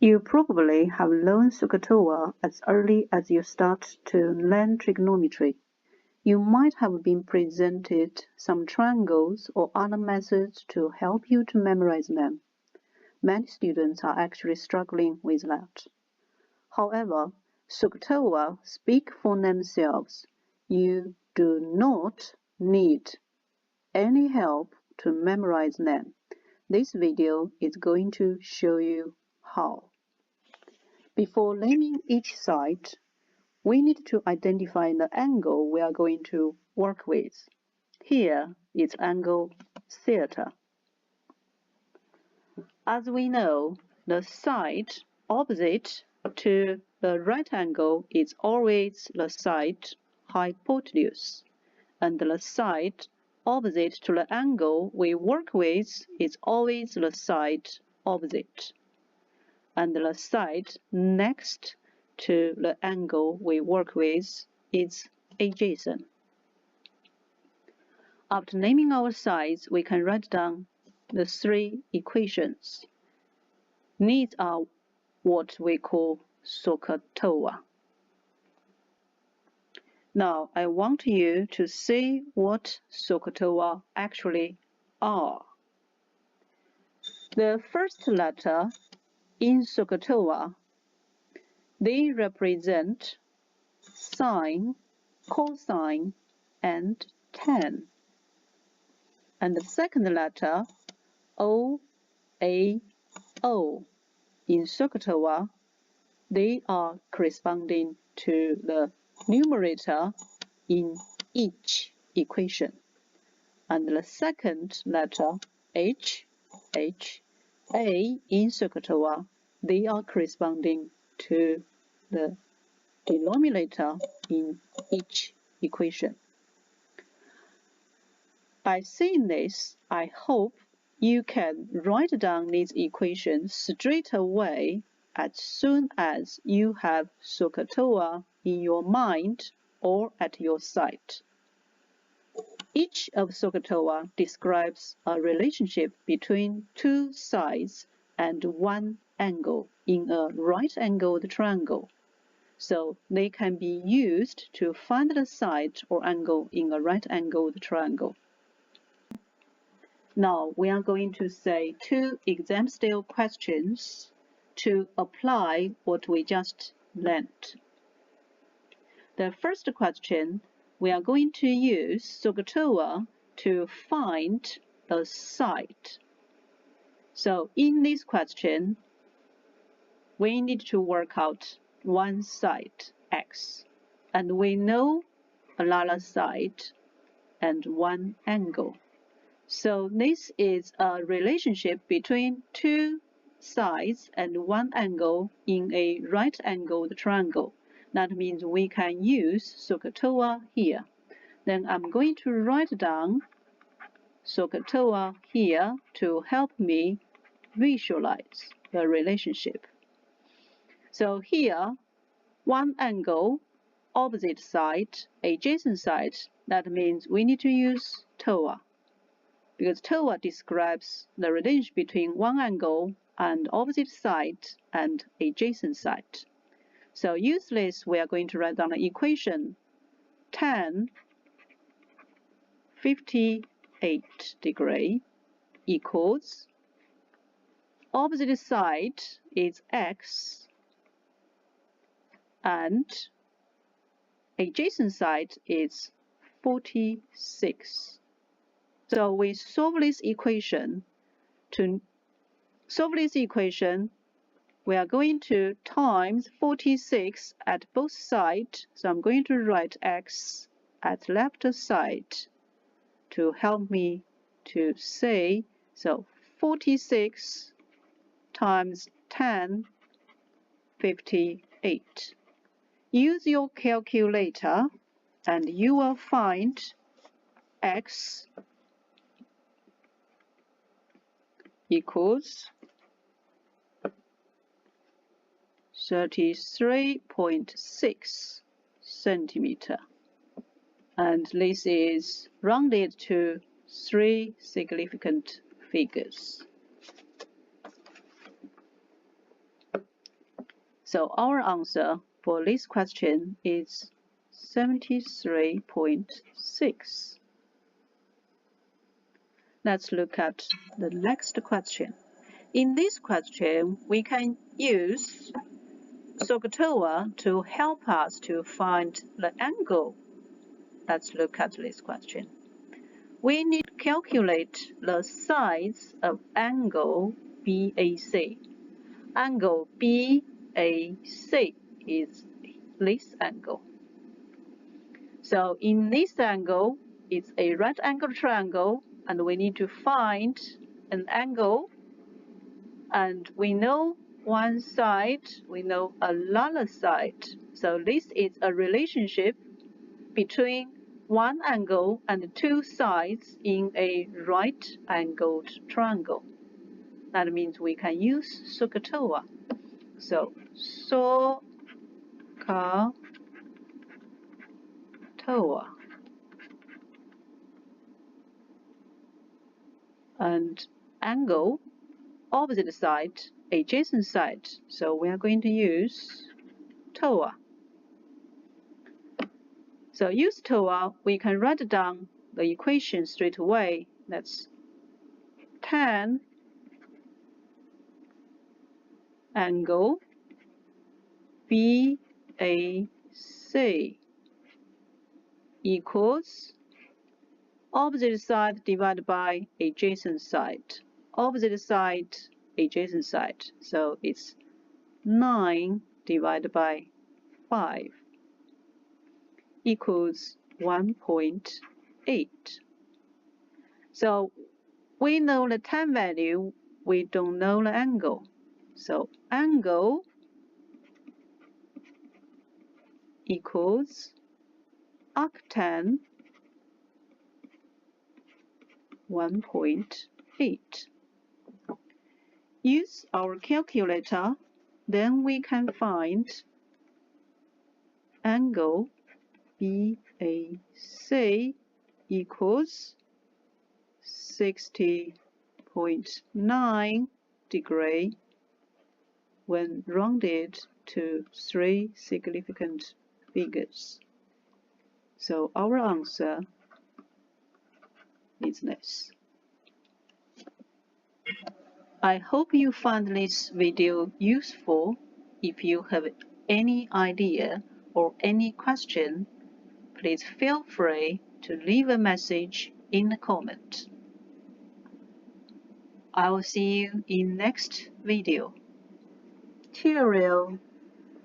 You probably have learned SOH CAH TOA as early as you start to learn trigonometry. You might have been presented some triangles or other methods to help you to memorize them. Many students are actually struggling with that. However, SOH CAH TOA speak for themselves. You do not need any help to memorize them. This video is going to show you how. Before naming each side, we need to identify the angle we are going to work with. Here is angle theta. As we know, the side opposite to the right angle is always the side hypotenuse, and the side opposite to the angle we work with is always the side opposite, and the side next to the angle we work with is adjacent. After naming our sides, we can write down the three equations. These are what we call SOH CAH TOA. Now, I want you to see what SOH CAH TOA actually are. The first letter in SOH CAH TOA, they represent sine, cosine, and tan. And the second letter, O, A, O, in SOH CAH TOA, they are corresponding to the numerator in each equation. And the second letter, H, A, in SOH CAH TOA, they are corresponding to the denominator in each equation. By seeing this, I hope you can write down these equations straight away as soon as you have SOH CAH TOA in your mind or at your site. Each of SOH CAH TOA describes a relationship between two sides and one angle in a right-angled triangle, so they can be used to find the side or angle in a right-angled triangle. Now we are going to say two exam-style questions to apply what we just learned. The first question, we are going to use SOH CAH TOA to find the side. So in this question, we need to work out one side, x, and we know another side and one angle. So this is a relationship between two sides and one angle in a right-angled triangle. That means we can use SOH CAH TOA here. Then I'm going to write down SOH CAH TOA here to help me visualize the relationship. So here, one angle, opposite side, adjacent side, that means we need to use TOA, because TOA describes the relationship between one angle and opposite side and adjacent side. So use this, we are going to write down the equation tan 58 degree equals opposite side is x and adjacent side is 46. So we solve this equation. To solve this equation, we are going to times 46 at both sides. So I'm going to write x at left side to help me to say, so 46 times tan 58. Use your calculator and you will find x equals 33.6 centimeter. And this is rounded to 3 significant figures. So our answer for this question is 73.6. Let's look at the next question. In this question, we can use SOH CAH TOA to help us to find the angle. Let's look at this question. We need to calculate the size of angle BAC. Angle BAC is this angle. So in this angle, it's a right angle triangle, and we need to find an angle. And we know one side, we know another side. So this is a relationship between one angle and two sides in a right-angled triangle. That means we can use SOH CAH TOA. So SOH CAH TOA. And angle, opposite side, adjacent side. So we are going to use TOA. So use TOA, we can write down the equation straight away. That's tan angle BAC equals opposite side divided by adjacent side. Opposite side, adjacent side. So it's 9 divided by 5 equals 1.8. So we know the tan value, we don't know the angle. So angle equals arctan 1.8. Use our calculator, then we can find angle BAC equals 60.9 degrees when rounded to 3 significant figures. So our answer is this. I hope you found this video useful. If you have any idea or any question, please feel free to leave a message in the comment. I will see you in next video. Cheerio!